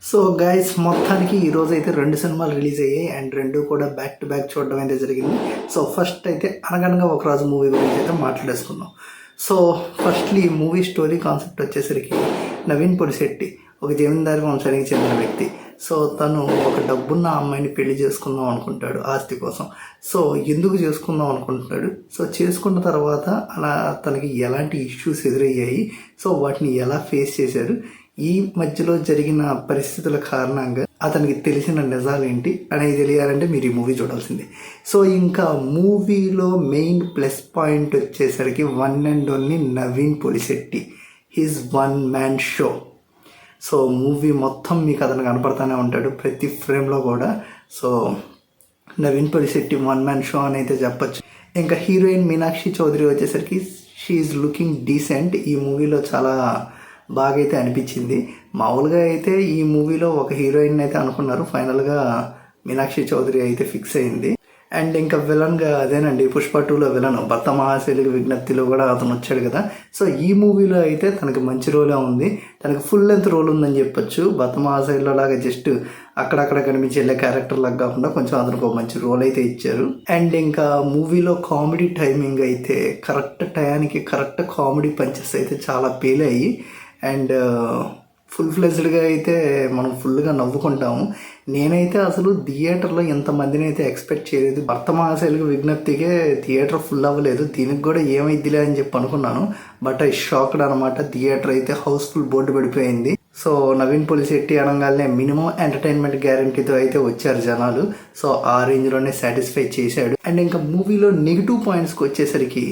So guys మొత్తానికి ఈరోజు అయితే 2 సినిమాలు రిలీజ్ అయ్యాయి అండ్ 2 కూడా బ్యాక్ టు బ్యాక్ చూడడం అయితే జరిగింది. సో ఫస్ట్ అయితే అనగనగా ఒక రాజు మూవీ గురించి అయితే మాట్లాడేసుకుందాం. సో ఫస్ట్లీ ఈ మూవీ స్టోరీ కాన్సెప్ట్ వచ్చేసరికి నవీన్ పొలిశెట్టి ఒక జమీందారి వంశానికి చెందిన వ్యక్తి. సో తను ఒక డబ్బున్న అమ్మాయిని పెళ్లి చేసుకుందాం అనుకుంటాడు ఆస్తి కోసం. సో ఎందుకు చేసుకుందాం అనుకుంటున్నాడు, సో చేసుకున్న తర్వాత అలా తనకి ఎలాంటి ఇష్యూస్ ఎదురయ్యాయి, సో వాటిని ఎలా ఫేస్ చేశారు, ఈ మధ్యలో జరిగిన పరిస్థితుల కారణంగా అతనికి తెలిసిన నిజాలేంటి అనేది తెలియాలంటే మీరు ఈ మూవీ చూడాల్సిందే. సో ఇంకా మూవీలో మెయిన్ ప్లస్ పాయింట్ వచ్చేసరికి one and only Naveen Polishetty, his one man show. So movie మొత్తం మీకు అతను కనపడతానే ఉంటాడు ప్రతి ఫ్రేమ్లో కూడా. So Naveen Polishetty one man show అని అయితే చెప్పచ్చు. ఇంకా హీరోయిన్ మీనాక్షి చౌదరి వచ్చేసరికి షీఈ్ లుకింగ్ డీసెంట్. ఈ మూవీలో చాలా బాగా అయితే అనిపించింది. మామూలుగా అయితే ఈ మూవీలో ఒక హీరోయిన్ అయితే అనుకున్నారు, ఫైనల్గా మీనాక్షి చౌదరి అయితే ఫిక్స్ అయింది. అండ్ ఇంకా విలన్గా అదేనండి పుష్ప 2లో విలన్ భర్త మహాశైలికి విజ్ఞప్తిలో కూడా అతను వచ్చాడు కదా. సో ఈ మూవీలో అయితే తనకి మంచి రోలే ఉంది, తనకి ఫుల్ లెంత్ రోల్ ఉందని చెప్పొచ్చు. భర్త మహాశైలిలో లాగా జస్ట్ అక్కడక్కడ కనిపించే వెళ్ళే క్యారెక్టర్ లాగా కాకుండా కొంచెం అతనికి ఒక మంచి రోల్ అయితే ఇచ్చారు. అండ్ ఇంకా మూవీలో కామెడీ టైమింగ్ అయితే కరెక్ట్ టయానికి కరెక్ట్ కామెడీ పంచెస్ అయితే చాలా పేలాయి. అండ్ ఫుల్ ఫ్లెజ్డ్గా అయితే మనం ఫుల్గా నవ్వుకుంటాము. నేనైతే అసలు థియేటర్లో ఎంతమందిని అయితే ఎక్స్పెక్ట్ చేయలేదు. భర్త మహాశైలికి విజ్ఞప్తికే థియేటర్ ఫుల్ అవ్వలేదు, దీనికి కూడా ఏమైద్దిలే అని చెప్పి అనుకున్నాను. బట్ ఐ షాక్డ్ అనమాట. థియేటర్ అయితే హౌస్ఫుల్ బోర్డు పడిపోయింది. సో నవీన్ పొలిశెట్టి అనగానే మినిమం ఎంటర్టైన్మెంట్ గ్యారంటీతో అయితే వచ్చారు జనాలు. సో ఆ రేంజ్లోనే సాటిస్ఫై చేశాడు. అండ్ ఇంకా మూవీలో నెగిటివ్ పాయింట్స్కి వచ్చేసరికి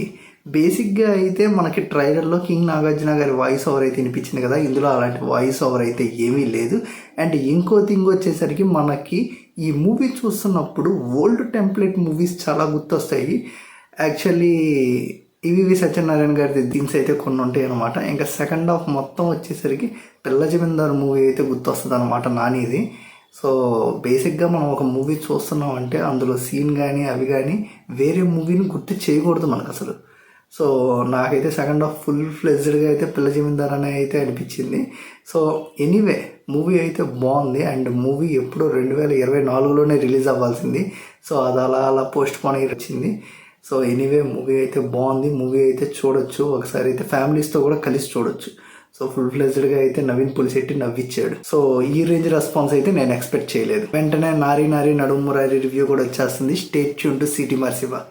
బేసిక్గా అయితే మనకి ట్రైలర్లో కింగ్ నాగార్జున గారి వాయిస్ ఓవర్ అయితే వినిపించింది కదా, ఇందులో అలాంటి వాయిస్ ఓవర్ అయితే ఏమీ లేదు. అండ్ ఇంకో థింగ్ వచ్చేసరికి మనకి ఈ మూవీ చూస్తున్నప్పుడు ఓల్డ్ టెంప్లెట్ మూవీస్ చాలా గుర్తొస్తాయి. యాక్చువల్లీ ఈవీవి సత్యనారాయణ గారి థింగ్స్ అయితే కొన్ని ఉంటాయి అనమాట. ఇంకా సెకండ్ హాఫ్ మొత్తం వచ్చేసరికి పిల్ల జమీందార్ మూవీ అయితే గుర్తొస్తుంది అనమాట నానిది. సో బేసిక్గా మనం ఒక మూవీ చూస్తున్నాం అంటే అందులో సీన్ కానీ అవి కానీ వేరే మూవీని గుర్తు చేయకూడదు మనకు అసలు. సో నాకైతే సెకండ్ హాఫ్ ఫుల్ ఫ్లెజ్డ్గా అయితే పిల్ల జమీందార్ అని అయితే అనిపించింది. సో ఎనీవే మూవీ అయితే బాగుంది. అండ్ మూవీ ఎప్పుడో 2024లోనే రిలీజ్ అవ్వాల్సింది. సో అది అలా పోస్ట్ పోన్ అయ్యి వచ్చింది. సో ఎనీవే మూవీ అయితే బాగుంది. మూవీ అయితే చూడొచ్చు, ఒకసారి అయితే ఫ్యామిలీస్తో కూడా కలిసి చూడొచ్చు. సో ఫుల్ ఫ్లెజ్డ్గా అయితే నవీన్ పొలిశెట్టి నవ్విచ్చాడు. సో ఈ రేంజ్ రెస్పాన్స్ అయితే నేను ఎక్స్పెక్ట్ చేయలేదు. వెంటనే నారీ నారీ నడుము మురారి రివ్యూ కూడా వచ్చేస్తుంది. Stay tune to city మర్సిబా.